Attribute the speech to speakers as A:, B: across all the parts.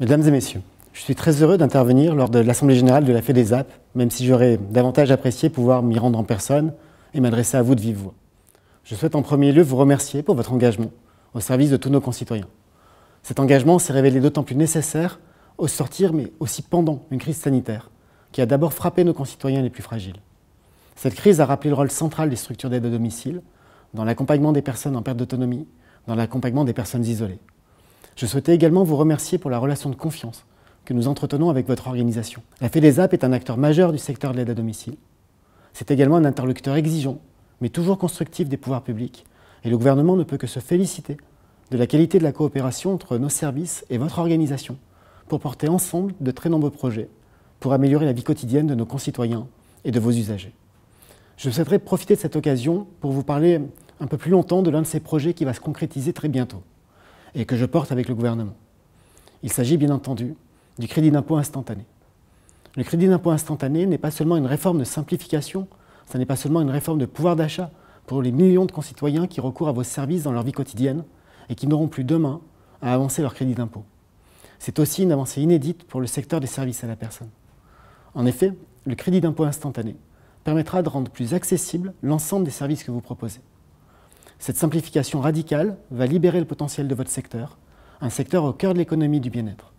A: Mesdames et messieurs, je suis très heureux d'intervenir lors de l'Assemblée générale de la FEDESAP, même si j'aurais davantage apprécié pouvoir m'y rendre en personne et m'adresser à vous de vive voix. Je souhaite en premier lieu vous remercier pour votre engagement au service de tous nos concitoyens. Cet engagement s'est révélé d'autant plus nécessaire au sortir, mais aussi pendant une crise sanitaire, qui a d'abord frappé nos concitoyens les plus fragiles. Cette crise a rappelé le rôle central des structures d'aide à domicile, dans l'accompagnement des personnes en perte d'autonomie, dans l'accompagnement des personnes isolées. Je souhaitais également vous remercier pour la relation de confiance que nous entretenons avec votre organisation. La FEDESAP est un acteur majeur du secteur de l'aide à domicile. C'est également un interlocuteur exigeant, mais toujours constructif des pouvoirs publics, et le gouvernement ne peut que se féliciter de la qualité de la coopération entre nos services et votre organisation pour porter ensemble de très nombreux projets pour améliorer la vie quotidienne de nos concitoyens et de vos usagers. Je souhaiterais profiter de cette occasion pour vous parler un peu plus longtemps de l'un de ces projets qui va se concrétiser très bientôt et que je porte avec le gouvernement. Il s'agit bien entendu du crédit d'impôt instantané. Le crédit d'impôt instantané n'est pas seulement une réforme de simplification, ce n'est pas seulement une réforme de pouvoir d'achat pour les millions de concitoyens qui recourent à vos services dans leur vie quotidienne et qui n'auront plus demain à avancer leur crédit d'impôt. C'est aussi une avancée inédite pour le secteur des services à la personne. En effet, le crédit d'impôt instantané permettra de rendre plus accessible l'ensemble des services que vous proposez. Cette simplification radicale va libérer le potentiel de votre secteur, un secteur au cœur de l'économie du bien-être.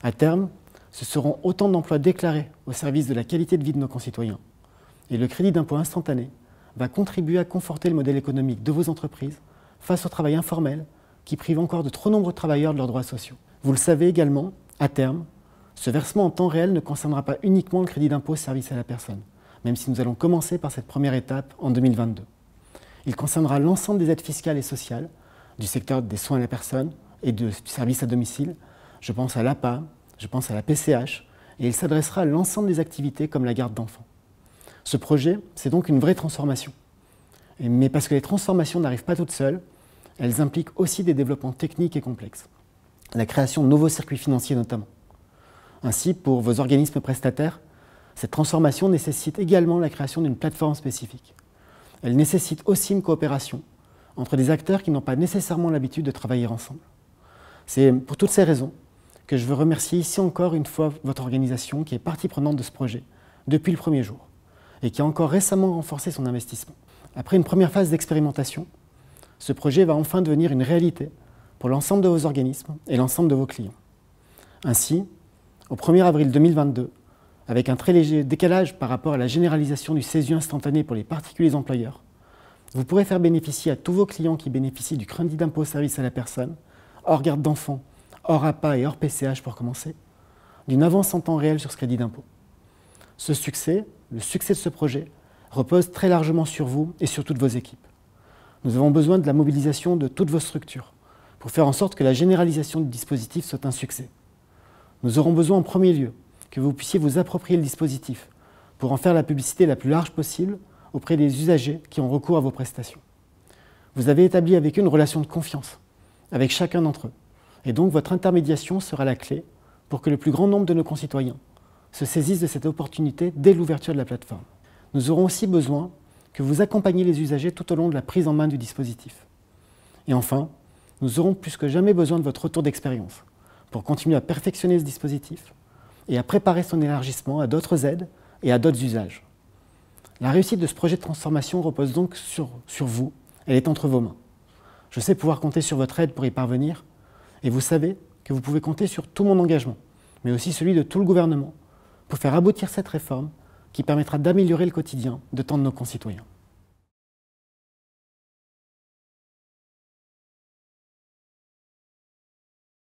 A: À terme, ce seront autant d'emplois déclarés au service de la qualité de vie de nos concitoyens. Et le crédit d'impôt instantané va contribuer à conforter le modèle économique de vos entreprises face au travail informel qui prive encore de trop nombreux travailleurs de leurs droits sociaux. Vous le savez également, à terme, ce versement en temps réel ne concernera pas uniquement le crédit d'impôt service à la personne, même si nous allons commencer par cette première étape en 2022. Il concernera l'ensemble des aides fiscales et sociales, du secteur des soins à la personne et du service à domicile. Je pense à l'APA, je pense à la PCH, et il s'adressera à l'ensemble des activités comme la garde d'enfants. Ce projet, c'est donc une vraie transformation. Mais parce que les transformations n'arrivent pas toutes seules, elles impliquent aussi des développements techniques et complexes. La création de nouveaux circuits financiers notamment. Ainsi, pour vos organismes prestataires, cette transformation nécessite également la création d'une plateforme spécifique. Elle nécessite aussi une coopération entre des acteurs qui n'ont pas nécessairement l'habitude de travailler ensemble. C'est pour toutes ces raisons que je veux remercier ici encore une fois votre organisation qui est partie prenante de ce projet depuis le premier jour et qui a encore récemment renforcé son investissement. Après une première phase d'expérimentation, ce projet va enfin devenir une réalité pour l'ensemble de vos organismes et l'ensemble de vos clients. Ainsi, au 1er avril 2022, avec un très léger décalage par rapport à la généralisation du CESU instantané pour les particuliers employeurs, vous pourrez faire bénéficier à tous vos clients qui bénéficient du crédit d'impôt service à la personne, hors garde d'enfants, hors APA et hors PCH pour commencer, d'une avance en temps réel sur ce crédit d'impôt. Ce succès, le succès de ce projet, repose très largement sur vous et sur toutes vos équipes. Nous avons besoin de la mobilisation de toutes vos structures pour faire en sorte que la généralisation du dispositif soit un succès. Nous aurons besoin en premier lieu que vous puissiez vous approprier le dispositif pour en faire la publicité la plus large possible auprès des usagers qui ont recours à vos prestations. Vous avez établi avec eux une relation de confiance avec chacun d'entre eux. Et donc votre intermédiation sera la clé pour que le plus grand nombre de nos concitoyens se saisissent de cette opportunité dès l'ouverture de la plateforme. Nous aurons aussi besoin que vous accompagniez les usagers tout au long de la prise en main du dispositif. Et enfin, nous aurons plus que jamais besoin de votre retour d'expérience pour continuer à perfectionner ce dispositif et à préparer son élargissement à d'autres aides et à d'autres usages. La réussite de ce projet de transformation repose donc sur vous, elle est entre vos mains. Je sais pouvoir compter sur votre aide pour y parvenir, et vous savez que vous pouvez compter sur tout mon engagement, mais aussi celui de tout le gouvernement, pour faire aboutir cette réforme qui permettra d'améliorer le quotidien de tant de nos concitoyens.